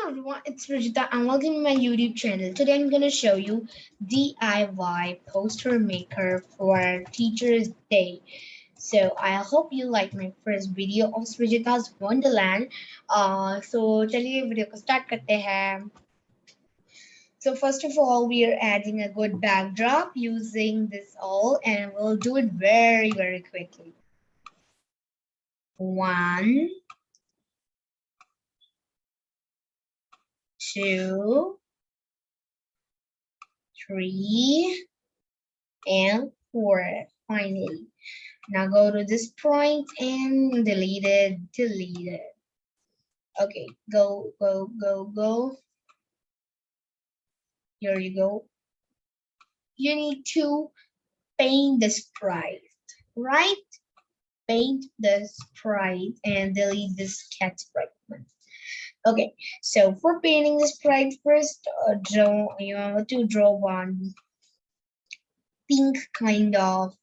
Everyone, it's Srijita and welcome to my YouTube channel. Today I'm going to show you DIY poster maker for Teachers Day. So I hope you like my first video of Srijita's Wonderland. So चलिए video को start करते हैं. So first of all, we are adding a good backdrop using this all, and we'll do it very quickly. 1, 2, 3, and 4 finally. Now go to this point and delete it. Okay, go. Here you go. You need to paint the sprite, right? Paint the sprite and delete this cat sprite one. Okay, so for painting the sprite, first you have to draw one pink kind of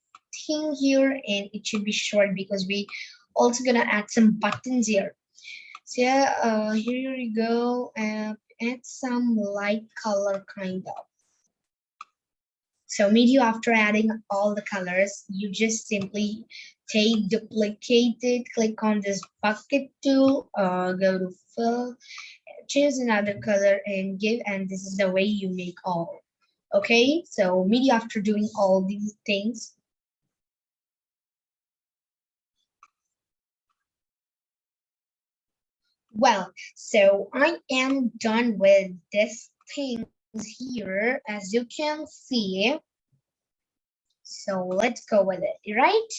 thing here, and it should be short because we also gonna add some buttons here. So yeah, here you go, and add some light color kind of. So after adding all the colors, you just simply duplicate it, click on this bucket tool, go to fill, choose another color and this is the way you make all. Okay, so after doing all these things, well, so I am done with this things here, as you can see. So let's go with it, right?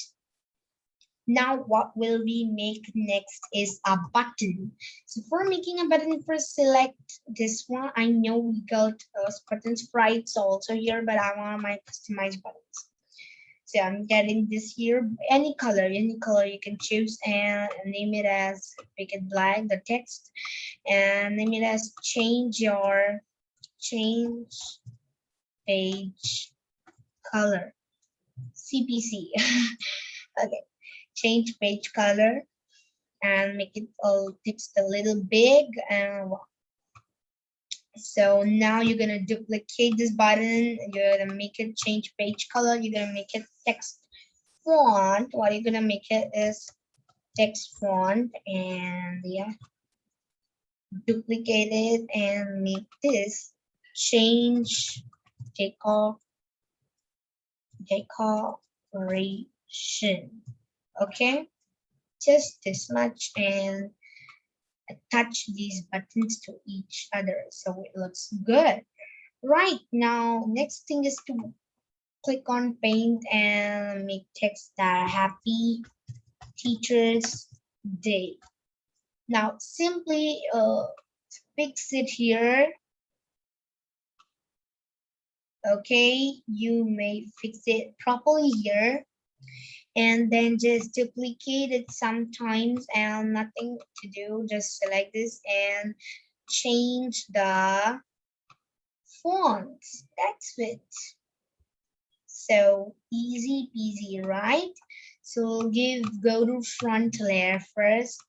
Now what will we make next is a button. So for making a button, first select this one. I know we got button sprites also here, but I want my customized buttons. So I'm getting this here, any color you can choose, and name it as, make it black, the text, and name it as change page color, CPC. Okay, change page color and make it all text a little big. And so now you're gonna duplicate this button, you're gonna make it change page color, you're gonna make it text font. What you're gonna make it is text font, and yeah, duplicate it and make this change decoration. Okay, just this much, and attach these buttons to each other so it looks good. Right, now next thing is to click on paint and make text that happy Teachers Day. Now simply fix it here. Okay, you may fix it properly here, and then just duplicate it sometimes, and nothing to do, just select this and change the font. That's it. So easy peasy, right? So go to front layer first.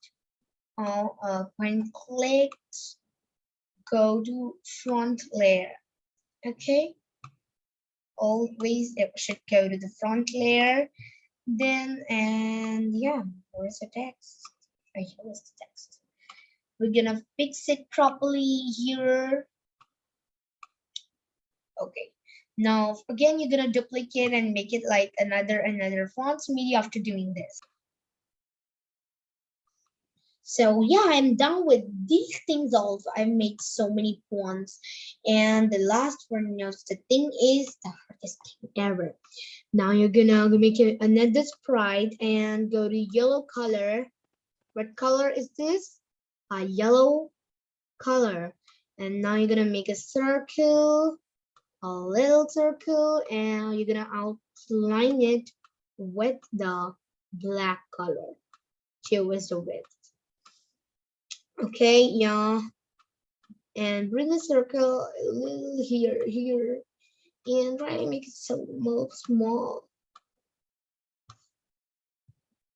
When clicked, go to front layer. Okay, always it should go to the front layer. Then, and yeah, where's the text? Right here is the text. We're gonna fix it properly here. Okay, now again you're gonna duplicate and make it like another font after doing this. So yeah, I'm done with these things also. I've made so many fonts, and the last one, the thing is the hardest thing ever. Now you're gonna make another sprite and go to yellow color. What color is this? A yellow color. And now you're gonna make a circle, a little circle, and you're gonna outline it with the black color. Here is the width. Okay, yeah. And bring a circle a little here, and try to make it so small.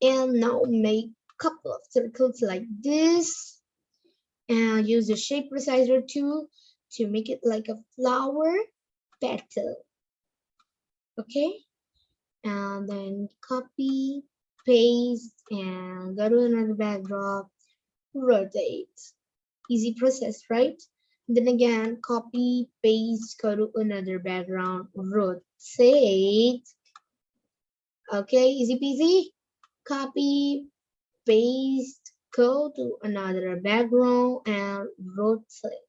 And now make a couple of circles like this, And use the shape resizer tool to make it like a flower petal. Okay, and then copy, paste, and go to another backdrop, rotate. Easy process, right? Then again, copy, paste, go to another background, rotate. Okay, easy peasy. Copy, paste, go to another background and rotate.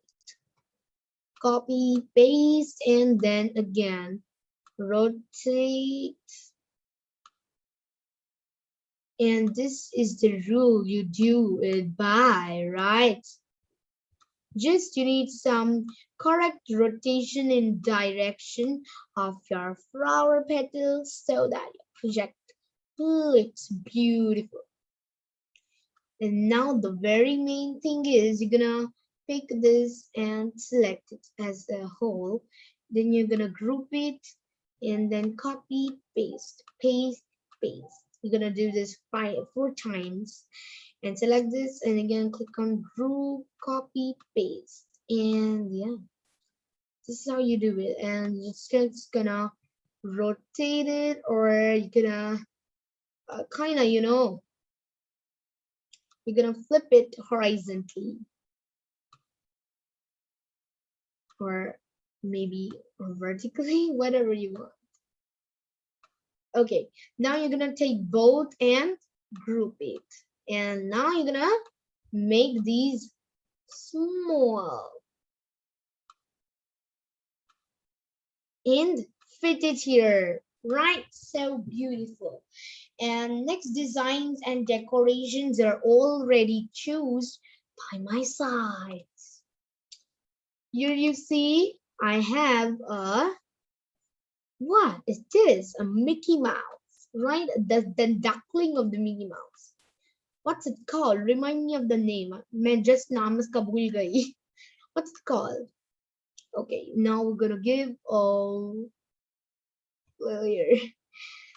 Copy, paste, and then again rotate. And this is the rule you do it by, right? Just you need some correct rotation in direction of your flower petals so that your project looks beautiful. And now the very main thing is you're gonna pick this and select it as a whole. Then you're gonna group it and then copy, paste, paste, paste. You're gonna do this 4 times and select this and again click on group, copy, paste. And yeah, this is how you do it. And you're just gonna rotate it or you're gonna kinda, you're gonna flip it horizontally or maybe vertically, whatever you want. Okay, now you're gonna take both and group it. And now you're gonna make these small and fit it here, right? So beautiful. And next, designs and decorations are already chosen by my side. Here you see I have a, what is this? A Mickey Mouse, right? The duckling of the Mickey Mouse. What's it called? Remind me of the name. मैं just नाम इसका भूल गई. What's it called? Okay, now we're gonna give here.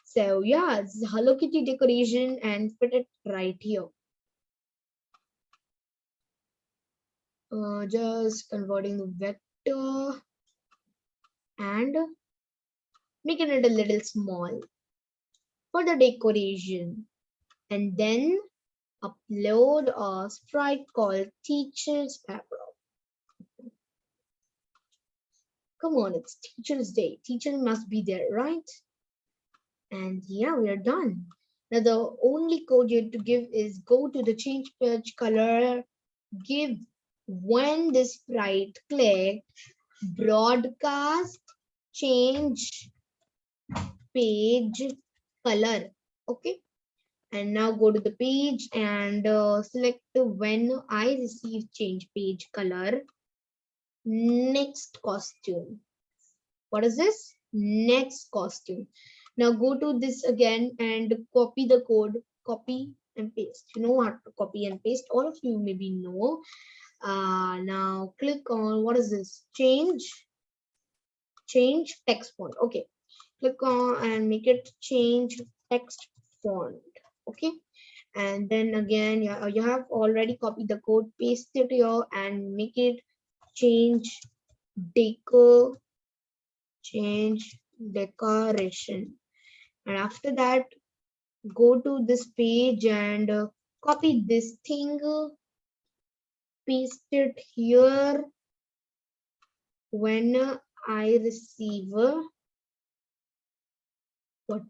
So yeah, it's Hello Kitty decoration and fit it right here. Just converting the vector and making it a little small for the decoration. And then upload a sprite called Teacher's Pepper. Come on, it's Teacher's Day. Teacher must be there, right? And yeah, we are done. Now the only code you have to give is go to the change page color, give when the sprite clicked, broadcast change page color. Okay, and now go to the page and select when I receive change page color. Next costume. What is this? Next costume. Now go to this again and copy the code, copy and paste. You know how to copy and paste. All of you maybe know. Now click on, what is this? Change text font. Okay, click on and make it change text font. Okay, and then again you have already copied the code, paste it here and make it change decoration. And after that, go to this page and copy this thing, paste it here. When I receive what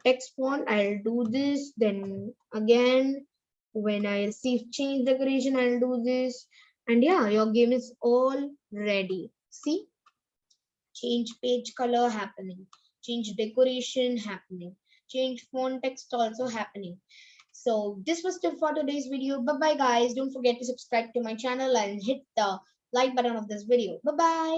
text font, I'll do this. Then again, when I receive change decoration, I'll do this. And yeah, your game is all ready. See, change page color happening, change decoration happening, change font text also happening. So this was it for today's video. Bye bye guys. Don't forget to subscribe to my channel and hit the like button of this video. Bye bye.